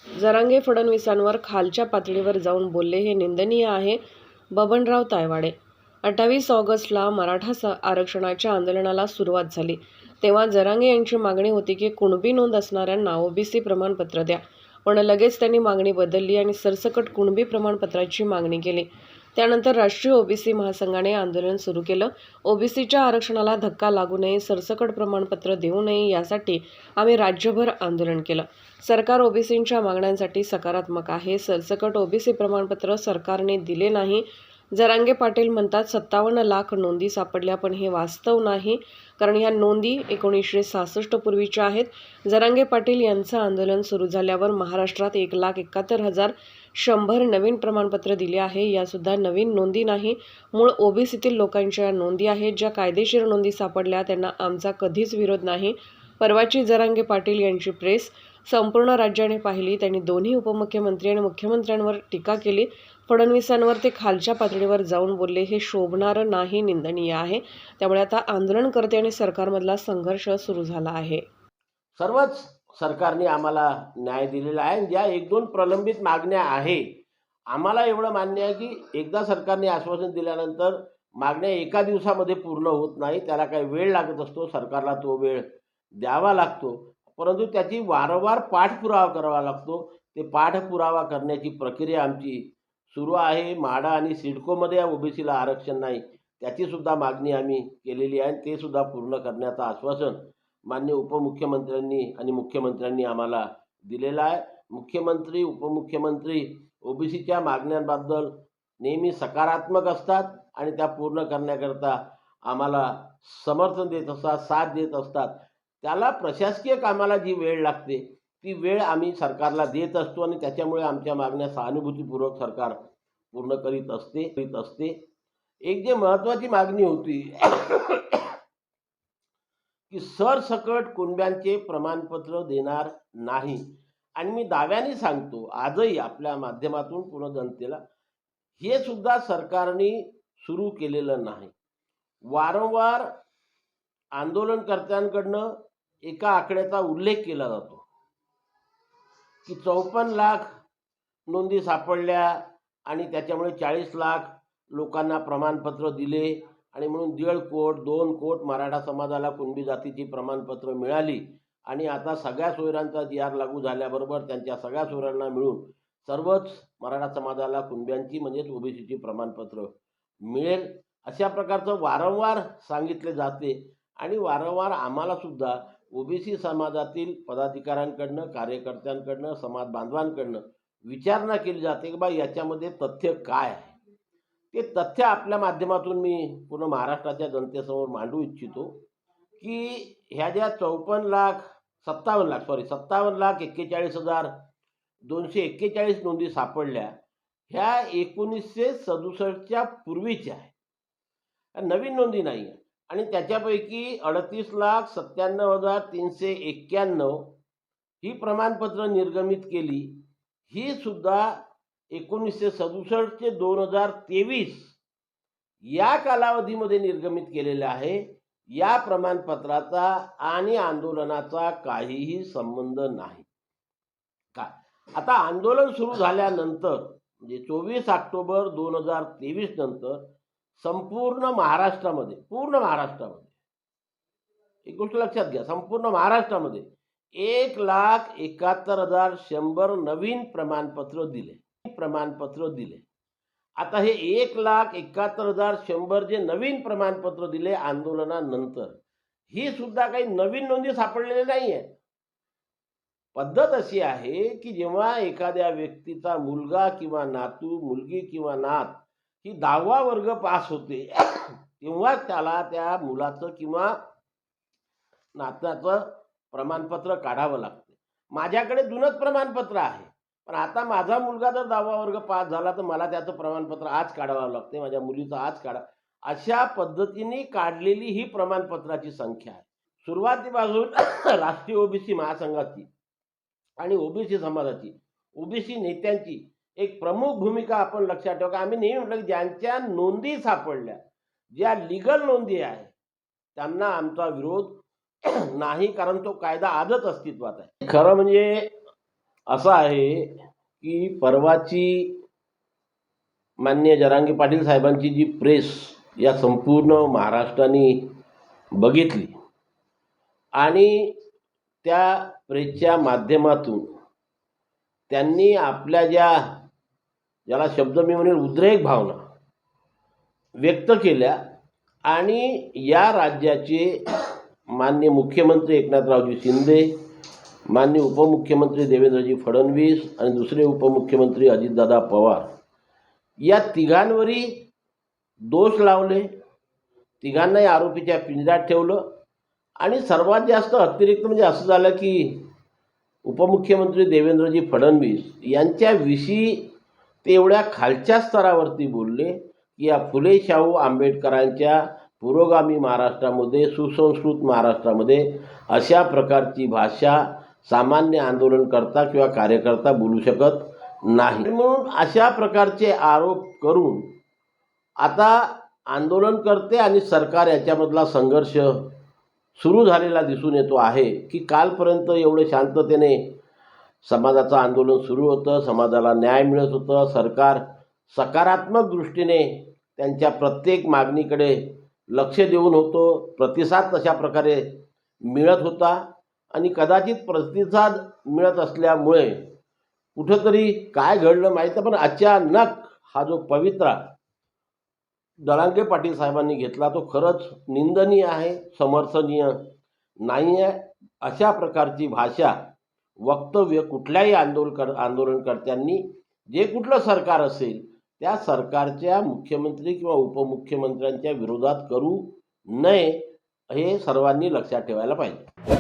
जरांगे फडणवीसांवर खालच्या पातळीवर जाऊन बोलले हे निंदनीय आहे. बबनराव तायवाडे. 28 ऑगस्टला मराठा आरक्षणाच्या आंदोलनाला सुरुवात झाली तेव्हा जरांगे यांची मागणी होती की कुणबी नोंद असणाऱ्यांना ओबीसी प्रमाणपत्र द्या. पण लगेच त्यांनी मागणी बदलली आणि सरसकट कुणबी प्रमाणपत्राची मागणी केली. त्यानंतर राष्ट्रीय ओबीसी महासंघाने आंदोलन सुरू केलं. ओबीसीच्या आरक्षणाला धक्का लागू नये, सरसकट प्रमाणपत्र देऊ नये यासाठी आम्ही राज्यभर आंदोलन केलं. सरकार ओबीसींच्या मागण्यांसाठी सकारात्मक आहे. सरसकट ओबीसी प्रमाणपत्र सरकारने दिले नाही. जरांगे पाटील म्हणतात 57 लाख नोंदी सापडल्या, पण हे वास्तव नाही, कारण ह्या नोंदी 1966 पूर्वीच्या आहेत. जरांगे पाटील यांचं आंदोलन सुरू झाल्यावर महाराष्ट्रात 1,71,100 नवीन प्रमाणपत्र दिले आहे. यासुद्धा नवीन नोंदी नाही, मूळ ओबीसीतील लोकांच्या नोंदी आहेत. ज्या कायदेशीर नोंदी सापडल्या त्यांना आमचा कधीच विरोध नाही. परवाची जरांगे पाटील यांची प्रेस संपूर्ण राज्याने पाहिली. त्यांनी दोन्ही उपमुख्यमंत्री आणि मुख्यमंत्र्यांवर टीका केली. फडणवीसांवर ते खालच्या पातळीवर जाऊन बोलले हे शोभणारं नाही, निंदनीय आहे. त्यामुळे आता आंदोलनकर्ते आणि सरकारमधला संघर्ष सुरू झाला आहे. सर्वच सरकारने आम्हाला न्याय दिलेला आहे. ज्या 1-2 प्रलंबित मागण्या आहे, आम्हाला एवढं मान्य आहे की एकदा सरकारने आश्वासन दिल्यानंतर मागण्या एका दिवसामध्ये पूर्ण होत नाही. त्याला काही वेळ लागत असतो, सरकारला तो वेळ द्यावा लागतो. परंतु त्याची वारंवार पाठपुरावा करावा लागतो. ते पाठपुरावा करण्याची प्रक्रिया आमची सुरू आहे. म्हाडा आणि सिडकोमध्ये ओबीसीला आरक्षण नाही, त्याची सुद्धा मागणी आम्ही केलेली आहे. ते सुद्धा पूर्ण करण्याचं आश्वासन माननीय उपमुख्यमंत्र्यांनी आणि मुख्यमंत्र्यांनी आम्हाला दिलेलं आहे. मुख्यमंत्री, उपमुख्यमंत्री ओबीसीच्या मागण्यांबद्दल नेहमी सकारात्मक असतात आणि त्या पूर्ण करण्याकरता आम्हाला समर्थन देत असतात, साथ देत असतात. त्याला प्रशासकीय कामाला जी वेळ लागते ती वेळ आम्ही सरकारला देत असतो आणि त्याच्यामुळे आमच्या मागण्या सहानुभूतीपूर्वक सरकार पूर्ण करीत असते. एक जे महत्त्वाची मागणी होती की सरसकट कुणब्यांचे प्रमाणपत्र देणार नाही, आणि मी दाव्याने सांगतो आजही आपल्या माध्यमातून पूर्ण जनतेला, हे सुद्धा सरकारने सुरू केलेलं नाही. वारंवार आंदोलनकर्त्यांकडनं एका आकड्याचा उल्लेख केला जातो की 54 लाख नोंदी सापडल्या आणि त्याच्यामुळे 40 लाख लोकांना प्रमाणपत्र दिले आणि म्हणून 1.5 कोट 2 कोट मराठा समाजाला कुणबी जातीची प्रमाणपत्र मिळाली. आणि आता सगळ्या सोयऱ्यांचा GR लागू झाल्याबरोबर त्यांच्या सगळ्या सोयऱ्यांना मिळून सर्वच मराठा समाजाला कुणब्यांची म्हणजेच ओबीसीची प्रमाणपत्र मिळेल, अशा प्रकारचं वारंवार सांगितले जाते. आणि वारंवार आम्हाला सुद्धा ओबीसी समाजातील पदाधिकाऱ्यांकडनं, कार्यकर्त्यांकडनं, समाज बांधवांकडनं विचारणा केली जाते की बा याच्यामध्ये तथ्य काय आहे. ते तथ्य आपल्या माध्यमातून मी पूर्ण महाराष्ट्राच्या जनतेसमोर मांडू इच्छितो की ह्या ज्या 57,41,241 नोंदी सापडल्या, ह्या 1967च्या पूर्वीच्या आहे, नवीन नोंदी नाही आहे. आणि त्याच्यापैकी 38,97,391 ही प्रमाणपत्र निर्गमित केली. ही सुद्धा 1967 ते 2023 या कालावधीमध्ये निर्गमित केलेलं आहे. या प्रमाणपत्राचा आणि आंदोलनाचा काहीही संबंध नाही. का आता आंदोलन सुरू झाल्यानंतर म्हणजे 24 ऑक्टोबर 2023 नंतर संपूर्ण महाराष्ट्रामध्ये एक गोष्ट लक्षात घ्या, संपूर्ण महाराष्ट्रामध्ये 1,71,100 नवीन प्रमाणपत्र दिले. आता हे 1,71,100 जे नवीन प्रमाणपत्र दिले आंदोलनानंतर, ही सुद्धा काही नवीन नोंदी सापडलेली नाही आहे. पद्धत अशी आहे की जेव्हा एखाद्या व्यक्तीचा मुलगा किंवा नातू, मुलगी किंवा नात ही 10वा वर्ग पास होते तेव्हा त्याला त्या मुलाचं किंवा नातनाचं प्रमाणपत्र काढावं लागते. माझ्याकडे जुनंच प्रमाणपत्र आहे, पण आता माझा मुलगा जर 10वा वर्ग पास झाला तर मला त्याचं प्रमाणपत्र आज काढावं लागते, माझ्या मुलीचं आज काढा. अशा पद्धतीने काढलेली ही प्रमाणपत्राची संख्या आहे. सुरुवातीपासून राष्ट्रीय ओबीसी महासंघाची आणि ओबीसी समाजाची, ओबीसी नेत्यांची एक प्रमुख भूमिका आपण लक्षात ठेवा. आम्ही नेहमी म्हटलं की ज्यांच्या नोंदी सापडल्या, ज्या लिगल नोंदी आहे, त्यांना आमचा विरोध नाही, कारण तो कायदा आजच अस्तित्वात आहे. खरं म्हणजे असं आहे की परवाची माननीय जरांगे पाटील साहेबांची जी प्रेस या संपूर्ण महाराष्ट्राने बघितली आणि त्या प्रेसच्या माध्यमातून त्यांनी आपल्या ज्याला शब्द मी म्हणेल उद्रेक भावना व्यक्त केल्या आणि या राज्याचे माननीय मुख्यमंत्री एकनाथरावजी शिंदे, माननीय उपमुख्यमंत्री देवेंद्रजी फडणवीस आणि दुसरे उपमुख्यमंत्री अजितदादा पवार या तिघांवरही दोष लावले, तिघांनाही आरोपीच्या पिंजऱ्यात ठेवलं आणि सर्वात जास्त अतिरिक्त म्हणजे असं झालं की उपमुख्यमंत्री देवेंद्रजी फडणवीस यांच्याविषयी ते एवढ्या खालच्या स्तरावरती बोलले की या फुले शाहू आंबेडकरांच्या पुरोगामी महाराष्ट्रामध्ये, सुसंस्कृत महाराष्ट्रामध्ये अशा प्रकारची भाषा सामान्य आंदोलनकर्ता किंवा कार्यकर्ता बोलू शकत नाही. म्हणून अशा प्रकारचे आरोप करून आता आंदोलनकर्ते आणि सरकार याच्यामधला संघर्ष सुरू झालेला दिसून येतो आहे की कालपर्यंत एवढं शांततेने समाजाचं आंदोलन सुरू होतं, समाजाला न्याय मिळत होतं, सरकार सकारात्मक दृष्टीने त्यांच्या प्रत्येक मागणीकडे लक्ष देऊन होतो, प्रतिसाद तशा प्रकारे मिळत होता आणि कदाचित प्रतिसाद मिळत असल्यामुळे कुठंतरी काय घडलं माहीत नाही, पण अचानक हा जो पवित्रा जरांगे पाटील साहेबांनी घेतला तो खरंच निंदनीय आहे, समर्थनीय नाही आहे. अशा प्रकारची भाषा, वक्तव्य कुठल्याही आंदोलनकर्त्यांनी जे कुठलं सरकार असेल त्या सरकारच्या मुख्यमंत्री किंवा उपमुख्यमंत्र्यांच्या विरोधात करू नये हे सर्वांनी लक्षात ठेवायला पाहिजे.